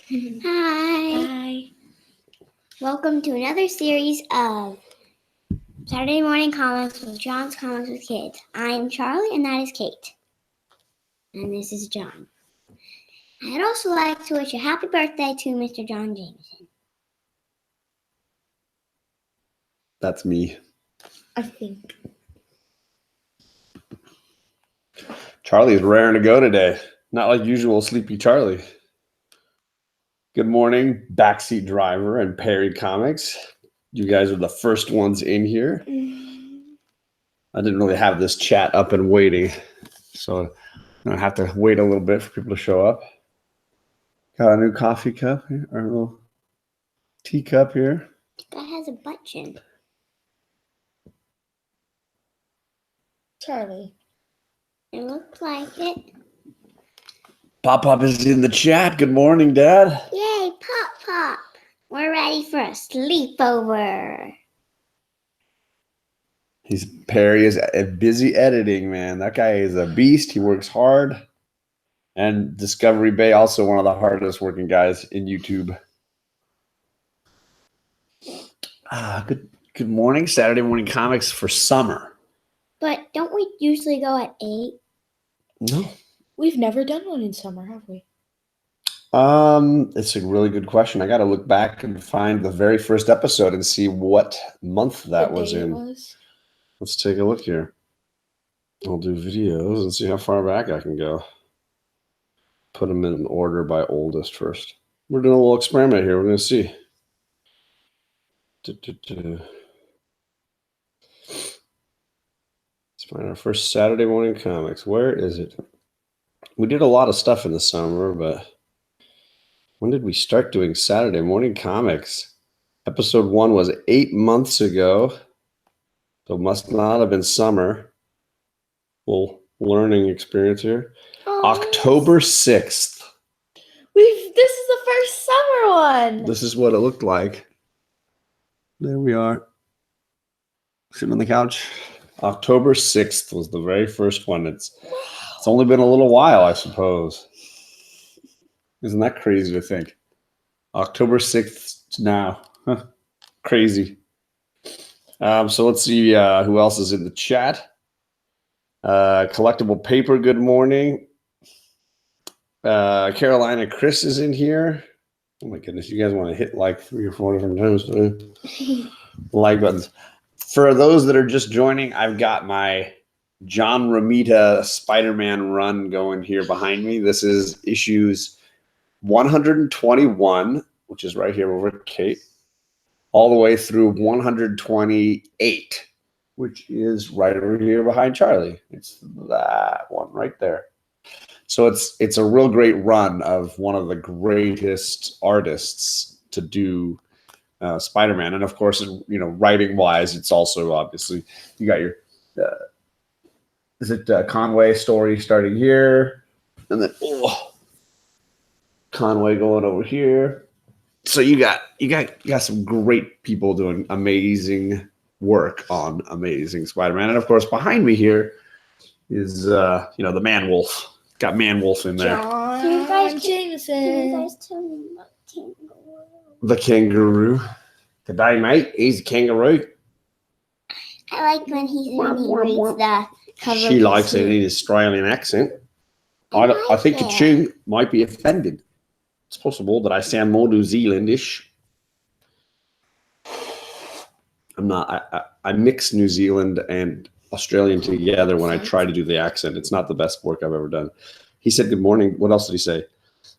Hi. Welcome to another series of Saturday Morning Comics with John's Comics with Kids. I'm Charlie, and that is Kate. And this is John. I'd also like to wish a happy birthday to Mr. John Jameson. That's me. I think. Charlie's raring to go today. Not like usual, sleepy Charlie. Good morning, backseat driver and Perry Comics. You guys are the first ones in here. I didn't really have this chat up and waiting, so I have to wait a little bit for people to show up. Got a new coffee cup here, or a little teacup here. That has a button. Charlie. It looks like it. Pop is in the chat. Good morning, Dad. Yay, Pop. We're ready for a sleepover. Perry is busy editing, man. That guy is a beast. He works hard. And Discovery Bay, also one of the hardest working guys in YouTube. Good morning. Saturday Morning Comics for summer. But don't we usually go at 8? No. We've never done one in summer, have we? It's a really good question. I got to look back and find the very first episode and see what month that was in. Let's take a look here. I'll do videos and see how far back I can go. Put them in order by oldest first. We're doing a little experiment here. We're going to see. Let's find our first Saturday Morning Comics. Where is it? We did a lot of stuff in the summer, but when did we start doing Saturday Morning Comics? Episode 1 was 8 months ago. So it must not have been summer. Little learning experience here. Oh, October 6th. This is the first summer one. This is what it looked like. There we are. Sitting on the couch. October 6th was the very first one. It's only been a little while, I suppose. Isn't that crazy to think? October 6th now. Huh. Crazy. So let's see who else is in the chat. Collectible Paper, good morning. Carolina Chris is in here. Oh my goodness, you guys want to hit like 3 or 4 different times today. Like buttons. For those that are just joining, I've got my John Romita Spider-Man run going here behind me. This is issues 121, which is right here over Kate, all the way through 128, which is right over here behind Charlie. It's that one right there. So it's a real great run of one of the greatest artists to do Spider-Man. And of course, writing wise, it's also obviously you got your Conway story starting here, and then Conway going over here. So you got some great people doing amazing work on Amazing Spider-Man. And of course, behind me here is the Man Wolf. Got Man Wolf in there. John Jameson. Can you guys tell me about Kangaroo? The kangaroo. Today, mate, he's a kangaroo. I like when he reads the cover. She likes it in his Australian accent. I think the tune might be offended. It's possible that I sound more New Zealandish. I'm not. I mix New Zealand and Australian together when I try to do the accent. It's not the best work I've ever done. He said, good morning. What else did he say?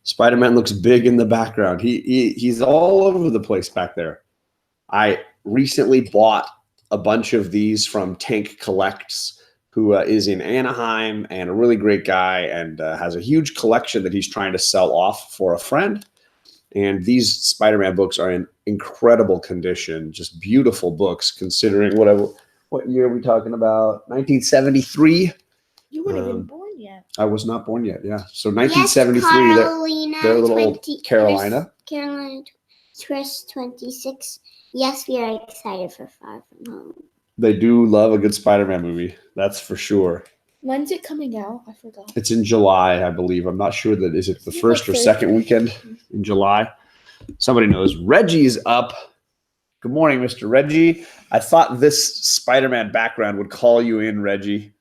Spider-Man looks big in the background. He's all over the place back there. I recently bought a bunch of these from Tank Collects, who is in Anaheim and a really great guy and has a huge collection that he's trying to sell off for a friend. And these Spider-Man books are in incredible condition, just beautiful books considering what year are we talking about? 1973? You weren't even born yet. I was not born yet, yeah. So 1973, yes, they're little old Carolina. Carolina, Chris 26. Yes, we are excited for Far From Home. They do love a good Spider-Man movie. That's for sure. When's it coming out? I forgot. It's in July, I believe. I'm not sure is it the first or second weekend? in July. Somebody knows. Reggie's up. Good morning, Mr. Reggie. I thought this Spider-Man background would call you in, Reggie.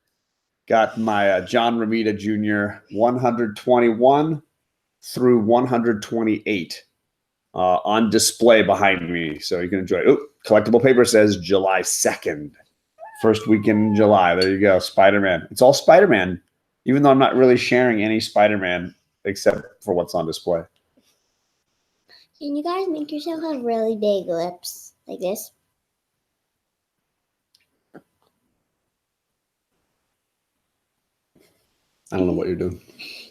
Got my John Romita Jr. 121 through 128 on display behind me, so you can enjoy it. Oh, collectible paper says July 2nd. First weekend in July. There you go, Spider-Man. It's all Spider-Man, even though I'm not really sharing any Spider-Man except for what's on display. Can you guys make yourself have really big lips like this? I don't know what you're doing.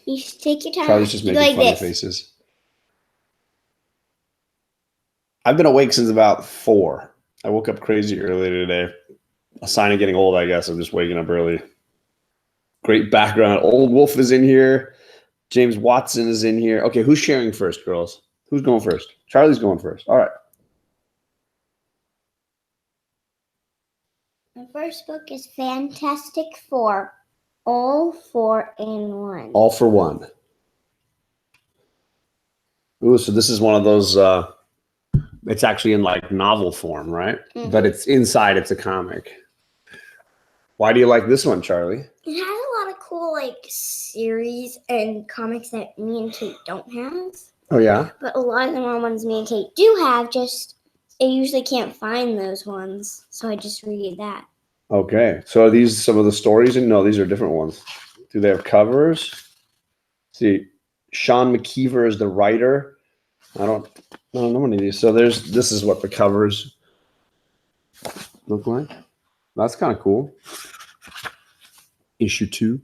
You should take your time. Charlie's just You making go like funny this. faces. I've been awake since about 4. I woke up crazy early today. A sign of getting old, I guess. I'm just waking up early. Great background. Old Wolf is in here. James Watson is in here. Okay, who's sharing first, girls? Who's going first? Charlie's going first. All right. My first book is Fantastic Four. All 4 in 1. All for one. Ooh, so this is one of those, it's actually in like novel form, right? Mhm. But it's inside, it's a comic. Why do you like this one, Charlie? It has a lot of cool series and comics that me and Kate don't have. Oh, yeah? But a lot of the ones me and Kate do have, just I usually can't find those ones. So I just read that. Okay. So are these some of the stories? No, these are different ones. Do they have covers? See, Sean McKeever is the writer. I don't know any of these. So this is what the covers look like. That's kind of cool. Issue 2. You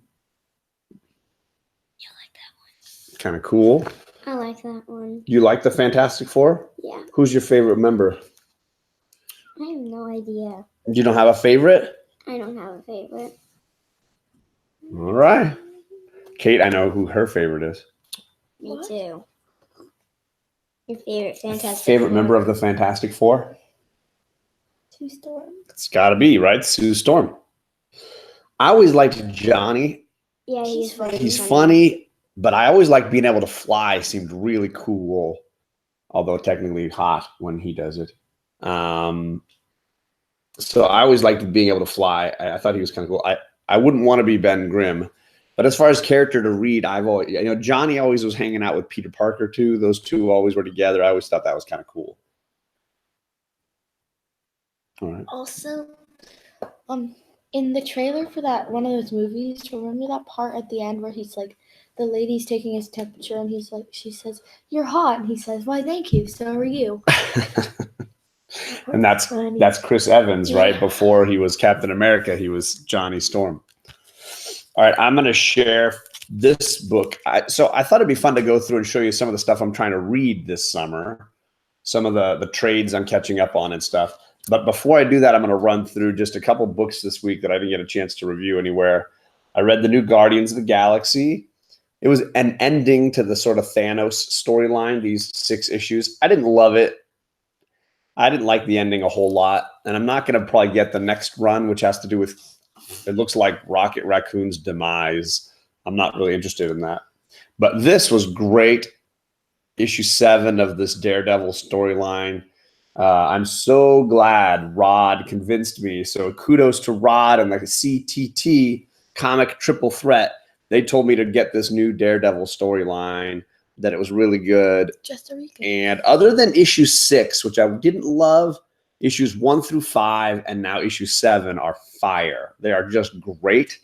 like that one? Kind of cool. I like that one. You like the Fantastic Four? Yeah. Who's your favorite member? I have no idea. You don't have a favorite? I don't have a favorite. All right. Kate, I know who her favorite is. Me What? too. Your favorite Fantastic Favorite Four? member of the Fantastic Four? Sue Storm. It's got to be, right? Sue Storm. I always liked Johnny. Yeah, he's funny. He's funny, but I always liked being able to fly. Seemed really cool, although technically hot when he does it. So I always liked being able to fly. I thought he was kind of cool. I wouldn't want to be Ben Grimm, but as far as character to read, I've always, Johnny always was hanging out with Peter Parker too. Those two always were together. I always thought that was kind of cool. All right. Also, in the trailer for that one of those movies, remember that part at the end where he's like, the lady's taking his temperature and he's like, she says, "You're hot," and he says, "Why, thank you. So are you." And that's Funny. Chris Evans, right? Yeah. Before he was Captain America, he was Johnny Storm. All right, I'm going to share this book. So I thought it'd be fun to go through and show you some of the stuff I'm trying to read this summer, some of the trades I'm catching up on and stuff. But before I do that, I'm going to run through just a couple books this week that I didn't get a chance to review anywhere. I read the new Guardians of the Galaxy. It was an ending to the sort of Thanos storyline, these 6 issues. I didn't love it. I didn't like the ending a whole lot. And I'm not going to probably get the next run, which has to do with, it looks like Rocket Raccoon's demise. I'm not really interested in that. But this was great. Issue 7 of this Daredevil storyline. I'm so glad Rod convinced me. So kudos to Rod and the CTT Comic Triple Threat. They told me to get this new Daredevil storyline, that it was really good. Just a week. And other than issue 6, which I didn't love, issues 1 through 5 and now issue 7 are fire. They are just great.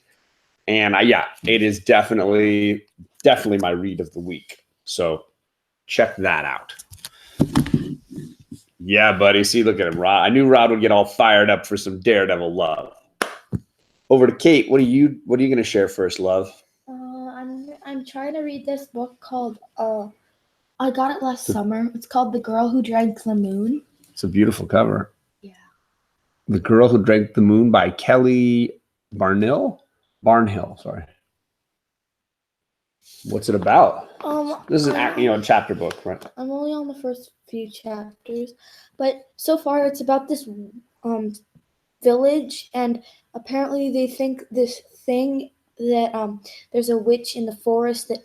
And it is definitely my read of the week. So check that out. Yeah, buddy. See, look at him, Rod. I knew Rod would get all fired up for some Daredevil love. Over to Kate. What are you going to share first, love? I'm trying to read this book called I got it last summer. It's called The Girl Who Drank the Moon. It's a beautiful cover. Yeah. The Girl Who Drank the Moon by Kelly Barnhill, sorry. What's it about? This is a chapter book, right? I'm only on the first few chapters, but so far it's about this village, and apparently they think this thing that there's a witch in the forest that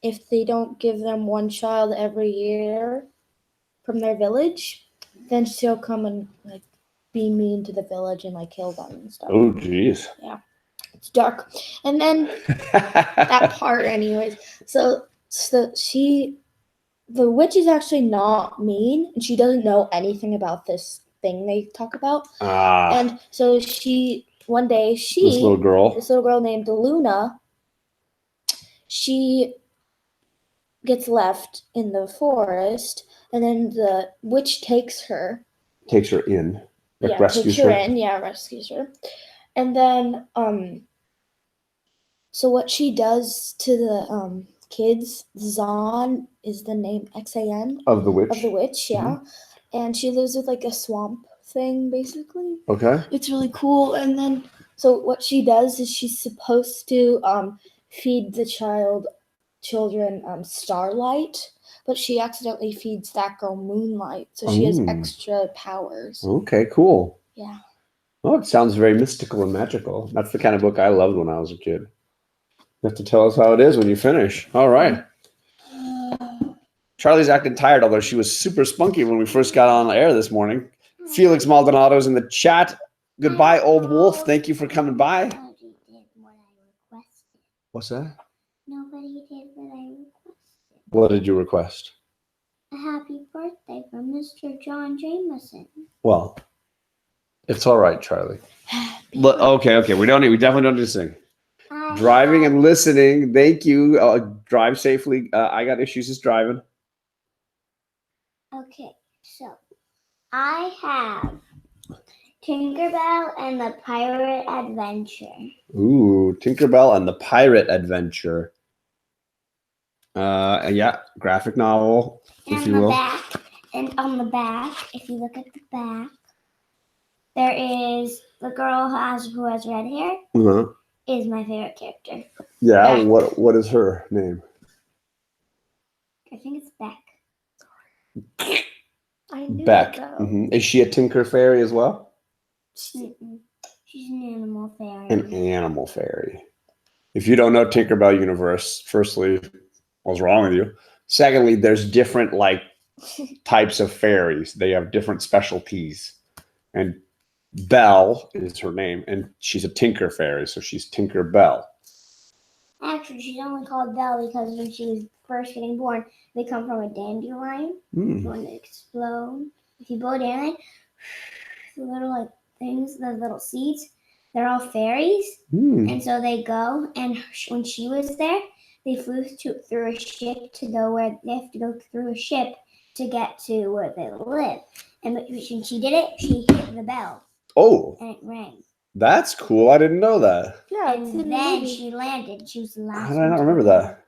if they don't give them one child every year from their village, then she'll come and like be mean to the village and like kill them and stuff. Oh, jeez. It's dark. And then that part anyways. So the witch is actually not mean, and she doesn't know anything about this thing they talk about. And so one day this little girl named Luna, she gets left in the forest, and then the witch takes her in, like rescues her. rescues her. And then so what she does to the kids, Zan is the name, Xan Of the witch. Yeah. And she lives with like a swamp thing basically. Okay. It's really cool. And then so what she does is she's supposed to feed the children starlight, but she accidentally feeds that girl moonlight, so she has extra powers. Okay, cool. Yeah. Oh, it sounds very mystical and magical. That's the kind of book I loved when I was a kid. You have to tell us how it is when you finish. All right. Charlie's acting tired, although she was super spunky when we first got on the air this morning. Felix Maldonado's in the chat. Goodbye, old wolf. Thank you for coming by. Nobody did what I requested. What's that? Nobody did what I requested. What did you request? A happy birthday from Mr. John Jameson. Well, it's all right, Charlie. Okay. We definitely don't need to sing. Driving and listening. Thank you. Drive safely. I got issues just driving. Okay, so I have Tinkerbell and the Pirate Adventure. Ooh, Tinkerbell and the Pirate Adventure. Yeah, graphic novel, if you will. And on the back, if you look at the back, there is the girl who has red hair. Uh-huh. Is my favorite character. Yeah, Beck. What is her name? I think it's Beck. I knew Beck. that. Is she a Tinker Fairy as well? She's an animal fairy. An animal fairy. If you don't know Tinkerbell universe, firstly, what's wrong with you? Secondly, there's different like types of fairies. They have different specialties. And Belle is her name, and she's a Tinker Fairy, so she's Tinkerbell. Actually, she's only called Belle because when she was first getting born, they come from a dandelion. When they explode, if you blow a dandelion, the little like things, the little seeds, they're all fairies, and so they go. And when she was there, they flew through a ship to go where they have to go through a ship to get to where they live. And when she did it, she hit the bell. Oh, and it rang. That's cool. I didn't know that. Yeah, And then she landed. She was the last. How did I not remember that?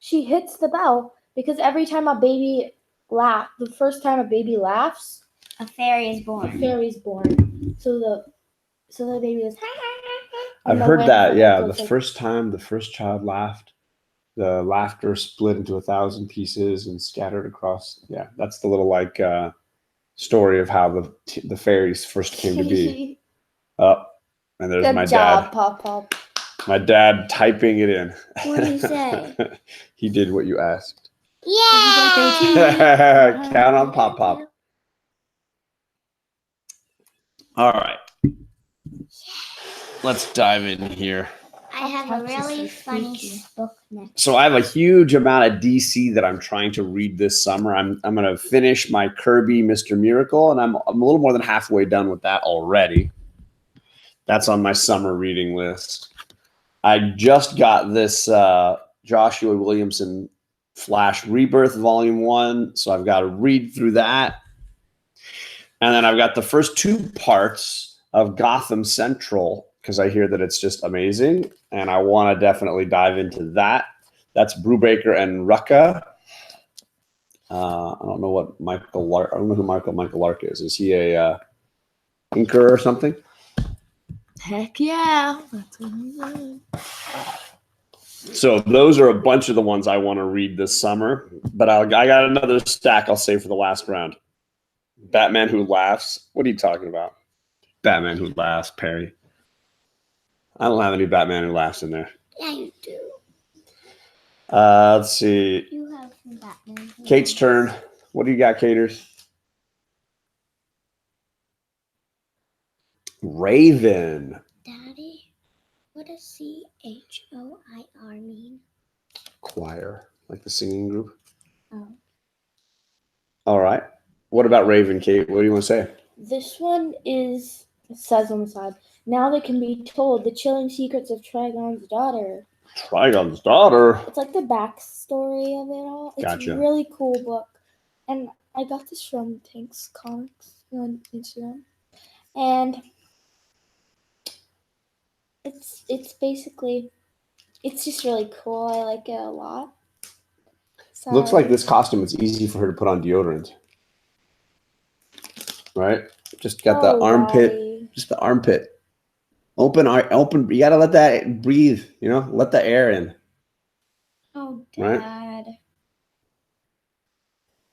She hits the bell because every time a baby the first time a baby laughs, a fairy is born. A fairy's born. So the baby goes. I've heard that. Yeah, the first time the first child laughed, the laughter split into 1,000 pieces and scattered across. Yeah, that's the little like story of how the fairies first came to be. And there's my dad. Pop. My dad typing it in. What did he say? He did what you asked. Yeah. Count on Pop. All right. Let's dive in here. I have a really funny book next. So I have a huge amount of DC that I'm trying to read this summer. I'm going to finish my Kirby Mr. Miracle, and I'm a little more than halfway done with that already. That's on my summer reading list. I just got this Joshua Williamson Flash Rebirth Volume 1, so I've got to read through that. And then I've got the first 2 parts of Gotham Central, because I hear that it's just amazing, and I want to definitely dive into that. That's Brubaker and Rucka. I don't know what Michael Lark. I don't know who Michael Lark is. Is he a inker or something? Heck yeah! That's what he said. So those are a bunch of the ones I want to read this summer. But I got another stack I'll save for the last round. Batman Who Laughs. What are you talking about? Batman Who Laughs, Perry. I don't have any Batman Who Laughs in there. Yeah, you do. Let's see. You have some Batman. Kate's turn. What do you got, Caters? Raven. Daddy, what does CHOIR mean? Choir, like the singing group. Oh. All right. What about Raven, Kate? What do you want to say? This one is, it says on the side, now they can be told the chilling secrets of Trigon's daughter. Trigon's daughter. It's like the backstory of it all. It's Gotcha. a really cool book. And I got this from Tank's Comics on Instagram. And it's basically, it's just really cool. I like it a lot. So, Looks like this costume, it's easy for her to put on deodorant. Right? Just got the armpit. Daddy. Just the armpit. Open. You gotta let that breathe, let the air in. Oh, Right? Dad.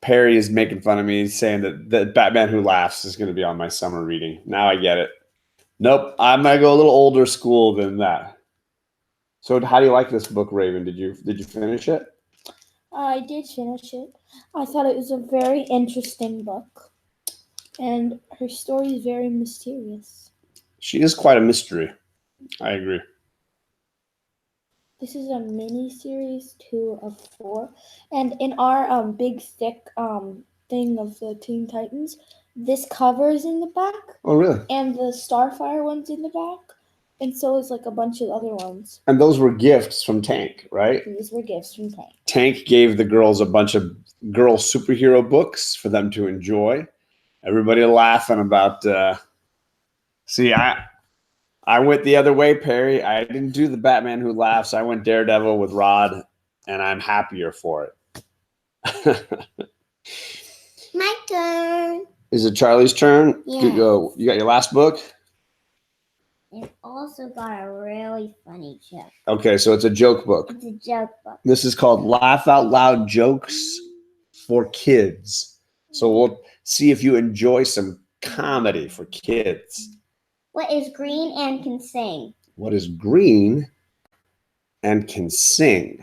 Perry is making fun of me, saying that the Batman Who Laughs is going to be on my summer reading. Now I get it. Nope, I'm going to go a little older school than that. So how do you like this book, Raven? Did you finish it? I did finish it. I thought it was a very interesting book. And her story is very mysterious. She is quite a mystery. I agree. This is a mini series, 2 of 4. And in our big thick thing of the Teen Titans, this cover is in the back. Oh, really? And the Starfire one's in the back. And so is like a bunch of other ones. And those were gifts from Tank, right? These were gifts from Tank. Tank gave the girls a bunch of girl superhero books for them to enjoy. Everybody laughing about. See, I went the other way, Perry. I didn't do the Batman Who Laughs. I went Daredevil with Rod, and I'm happier for it. My turn. Is it Charlie's turn? Yeah. You got your last book? It also got a really funny joke. Okay, so it's a joke book. It's a joke book. This is called Laugh Out Loud Jokes for Kids. So we'll see if you enjoy some comedy for kids. What is green and can sing? What is green and can sing?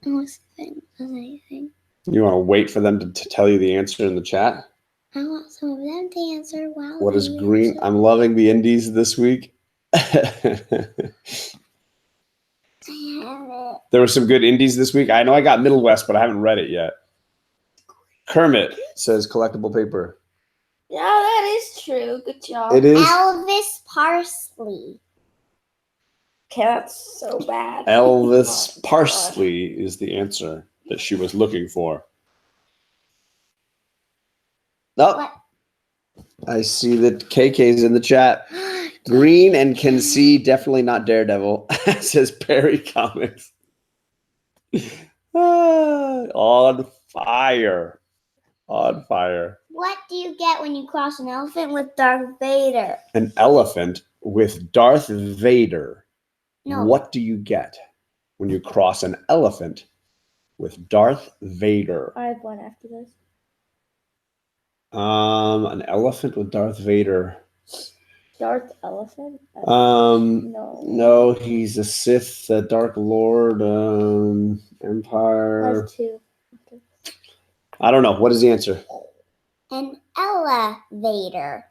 What's the thing? Anything? You want to wait for them to tell you the answer in the chat? I want some of them to answer while What is you green? answer. I'm loving the indies this week. I have it. There were some good indies this week. I know I got Middle West, but I haven't read it yet. Kermit says collectible paper. Yeah, that is true. Good job. It is Elvis Parsley. Okay, that's so bad. Elvis Parsley is the answer that she was looking for. Oh, What? I see that KK's in the chat. Green and can see, definitely not Daredevil, says Perry Comics. On fire. On fire. What do you get when you cross an elephant with Darth Vader? An elephant with Darth Vader. No. What do you get when you cross an elephant with Darth Vader? I have one after this. An elephant with Darth Vader. Darth Elephant? No. No, he's a Sith, a Dark Lord, I Empire. have 2. Okay. I don't know. What is the answer? An elevator.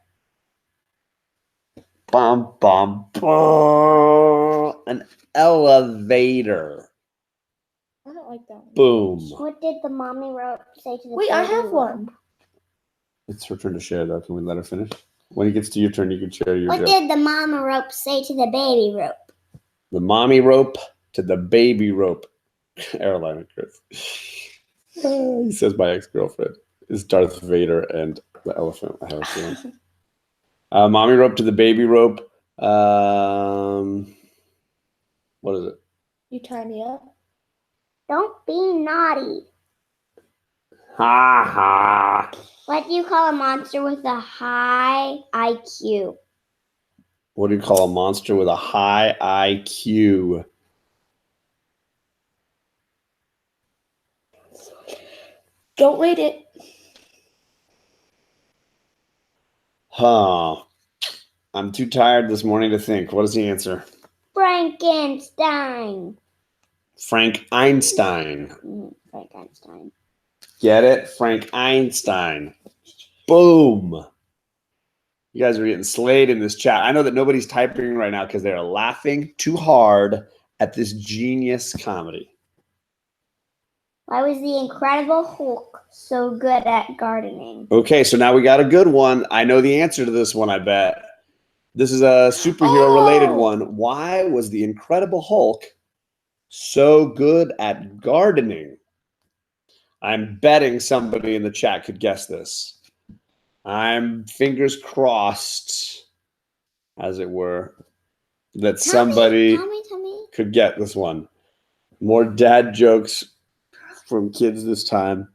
Bum, bum, bum. An elevator. I don't like that one. Boom. What did the mommy rope say to the Wait, I baby have rope? one. It's her turn to share, though. Can we let her finish? When it gets to your turn, you can share your What joke. did the mama rope say to the baby rope? The mommy rope to the baby rope. Airline Chris. He says my ex-girlfriend is Darth Vader and the elephant. I have a feeling. Mommy rope to the baby rope. What is it? You tie me up? Don't be naughty. Ha ha. What do you call a monster with a high IQ? What do you call a monster with a high IQ? Don't read it. Huh. I'm too tired this morning to think. What is the answer? Frankenstein. Frank Einstein. Frank Einstein. Get it? Frank Einstein. Boom. You guys are getting slayed in this chat. I know that nobody's typing right now because they're laughing too hard at this genius comedy. Why was the Incredible Hulk so good at gardening? Okay, so now we got a good one. I know the answer to this one, I bet. This is a superhero-related one. Why was the Incredible Hulk so good at gardening? I'm betting somebody in the chat could guess this. I'm fingers crossed, as it were, that somebody Tell me. could get this one. More dad jokes from kids this time.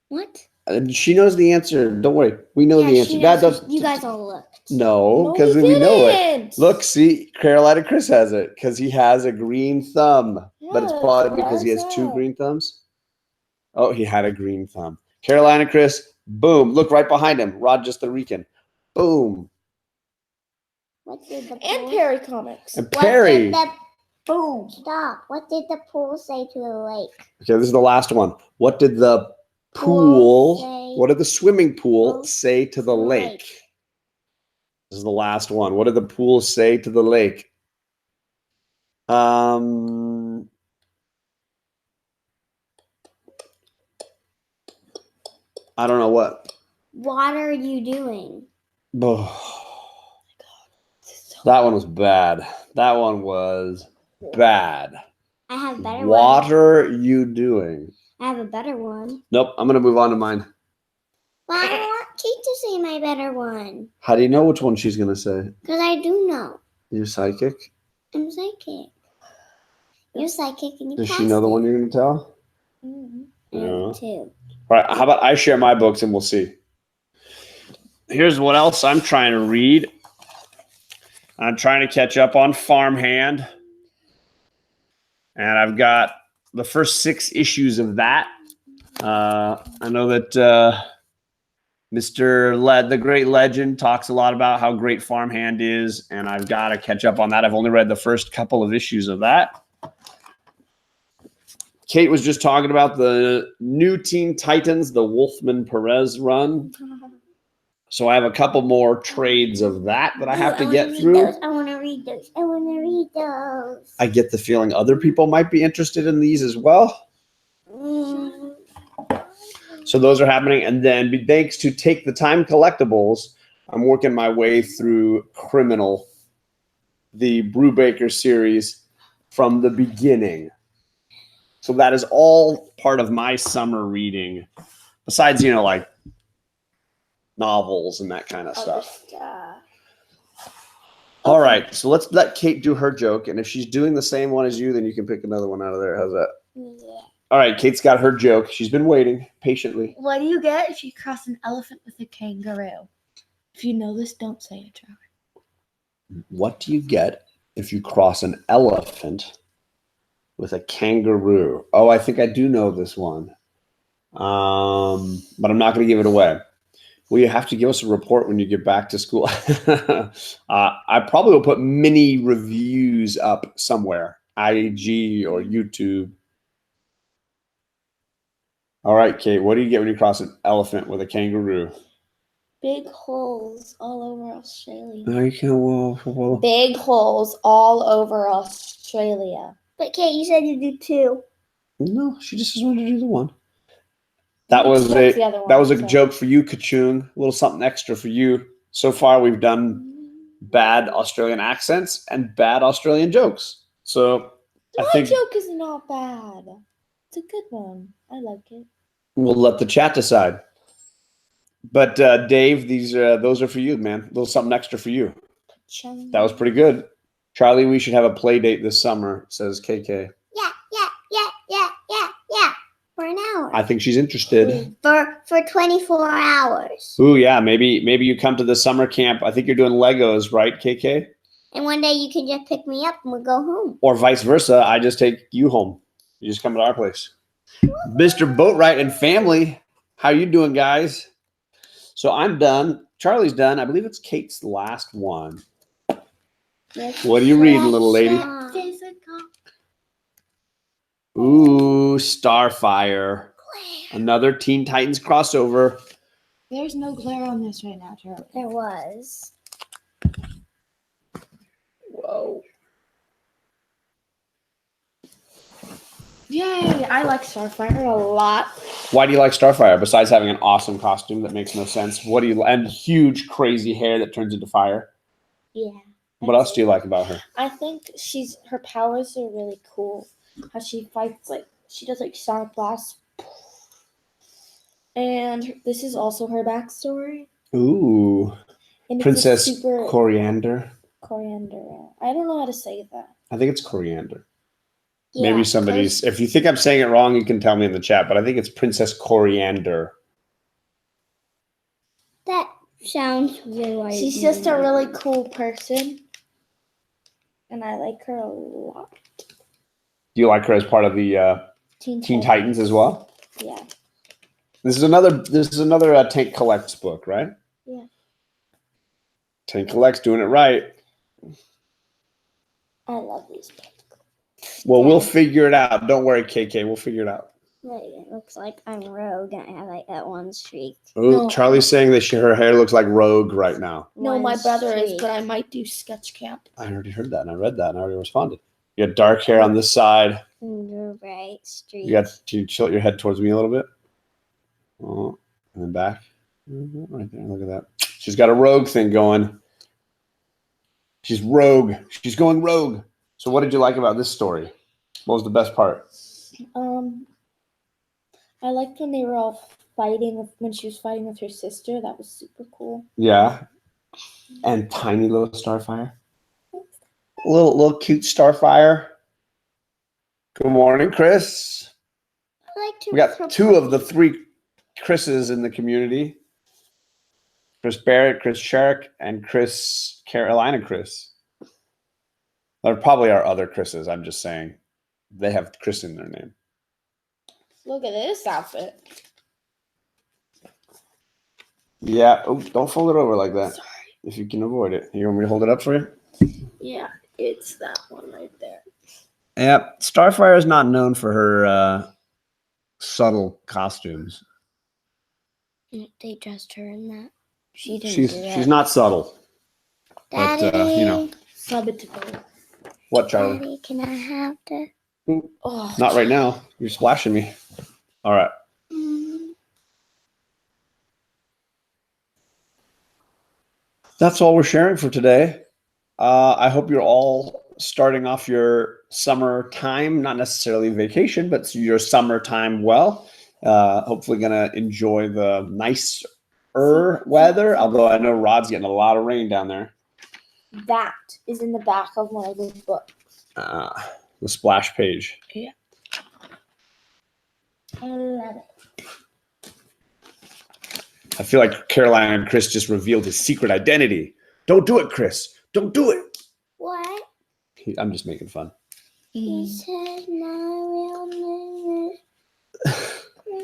What? And she knows the answer. Don't worry. We know the answer. Dad does. You guys all looked. No, because we we know it. didn't. Look, see, Carolina Chris has it because he has a green thumb. But it's Yeah, probably because he has that's two it. green thumbs. Oh, he had a green thumb. Carolina Chris, boom. Look right behind him. Rod Just the Rican. Boom. What did the And pool? Perry Comics. And Perry. Boom. Stop. What did the pool say to the lake? Okay, this is the last one. What did the what did the swimming pool say to the lake? This is the last one. What did the pool say to the lake? I don't know what. What are you doing? That one was bad. That one was bad. I have a better What one. are you doing? I have a better one. Nope, I'm going to move on to mine. Well, I don't want Kate to say my better one. How do you know which one she's going to say? Because I do know. You're psychic? I'm psychic. You're psychic and you Does she know the one you're going to tell? I know too. All right, how about I share my books and we'll see. Here's what else I'm trying to read. I'm trying to catch up on Farmhand. And I've got the first 6 issues of that. I know that the Great Legend talks a lot about how great Farmhand is, and I've got to catch up on that. I've only read the first couple of issues of that. Kate was just talking about the new Teen Titans, the Wolfman Perez run. So I have a couple more trades of that I have to get through. I want to read those. I get the feeling other people might be interested in these as well. So those are happening. And then thanks to Take the Time Collectibles, I'm working my way through Criminal, the Brubaker series from the beginning. So that is all part of my summer reading, besides, like novels and that kind of stuff. All right, so let's let Kate do her joke, and if she's doing the same one as you, then you can pick another one out of there. How's that? Yeah. All right, Kate's got her joke. She's been waiting patiently. What do you get if you cross an elephant with a kangaroo? If you know this, don't say it, Charlie. What do you get if you cross an elephant with a kangaroo? Oh, I think I do know this one, but I'm not going to give it away. Well, you have to give us a report when you get back to school. I probably will put mini reviews up somewhere, IG or YouTube. All right, Kate, what do you get when you cross an elephant with a kangaroo? Big holes all over Australia. No, you can't. Well. Big holes all over Australia. But Kate, you said you do 2. No, she just wanted to do the one. That was That's the other one, a so. joke for you, Kachung. A little something extra for you. So far, we've done bad Australian accents and bad Australian jokes. So My I think joke is not bad. It's a good one. I like it. we'll let the chat decide. But Dave, those are for you, man. A little something extra for you. That was pretty good. Charlie, we should have a play date this summer, says KK. Yeah. For an hour. I think she's interested. For 24 hours. Ooh, yeah, maybe you come to the summer camp. I think you're doing Legos, right, KK? And one day you can just pick me up and we'll go home. Or vice versa. I just take you home. You just come to our place. Mr. Boatwright and family, how you doing, guys? So I'm done. Charlie's done. I believe it's Kate's last one. What are you reading, little lady? Physical. Ooh, Starfire. Another Teen Titans crossover. There's no glare on this right now, Charlie. There was. Whoa. Yay! I like Starfire a lot. Why do you like Starfire besides having an awesome costume that makes no sense? What do you and huge crazy hair that turns into fire? Yeah. What else do you like about her? I think her powers are really cool. How she fights she does sonic blasts. And this is also her backstory. Ooh, And it's a Princess super Coriander. coriander. I don't know how to say that. I think it's Coriander. Yeah, Maybe somebody's. If you think I'm saying it wrong, you can tell me in the chat. But I think it's Princess Coriander. that sounds really like She's just a really cool person. And I like her a lot. Do you like her as part of the Teen Titans as well? Yeah. This is another Tank Collects book, right? Yeah. Tank Collects doing it right. I love these books. Well, we'll figure it out. Don't worry, KK. We'll figure it out. Wait, it looks like I'm Rogue and I have that one streak. Oh, No. Charlie's saying that her hair looks like Rogue right now. No, One my brother is, streak. but I might do sketch camp. I already heard that and I read that and I already responded. You got dark hair on this side. The right streak. You got to tilt your head towards me a little bit. Oh, and then back. Right there. Look at that. She's got a Rogue thing going. She's Rogue. She's going Rogue. So what did you like about this story? What was the best part? I liked when they were all fighting when she was fighting with her sister. That was super cool. Yeah. And tiny little Starfire. Little cute Starfire. Good morning, Chris. I like to We got two of the three Chris's in the community. Chris Barrett, Chris Shark, and Chris Carolina Chris. There probably are other Chris's. I'm just saying. They have Chris in their name. Look at this outfit. Yeah. Oh, don't fold it over like that. Sorry. If you can avoid it. You want me to hold it up for you? Yeah, it's that one right there. Yeah. Starfire is not known for her subtle costumes. They dressed her in that. She didn't She's do that. she's not subtle. But, Daddy, you know. Subitable. What, Charlie? Daddy, can I have the? Oh, Not right now. You're splashing me. All right. That's all we're sharing for today. I hope you're all starting off your summer time, not necessarily vacation, but your summer time well. Hopefully going to enjoy the nicer weather, although I know Rod's getting a lot of rain down there. that is in the back of one of those books. The splash page. I love it. I feel like Caroline and Chris just revealed his secret identity. Don't do it, Chris. Don't do it. What? I'm just making fun. He said my real name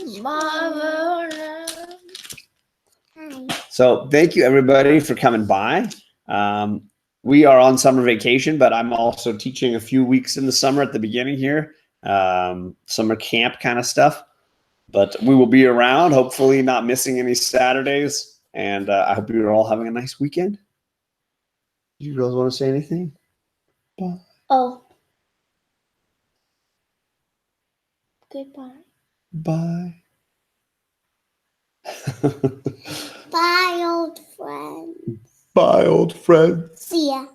is Mama. Hi. So thank you, everybody, for coming by. We are on summer vacation, but I'm also teaching a few weeks in the summer at the beginning here. Summer camp kind of stuff. But we will be around, hopefully not missing any Saturdays. And I hope you're all having a nice weekend. You girls want to say anything? Bye. Oh. Goodbye. Bye. Bye, old friend. Bye, old friend. See ya.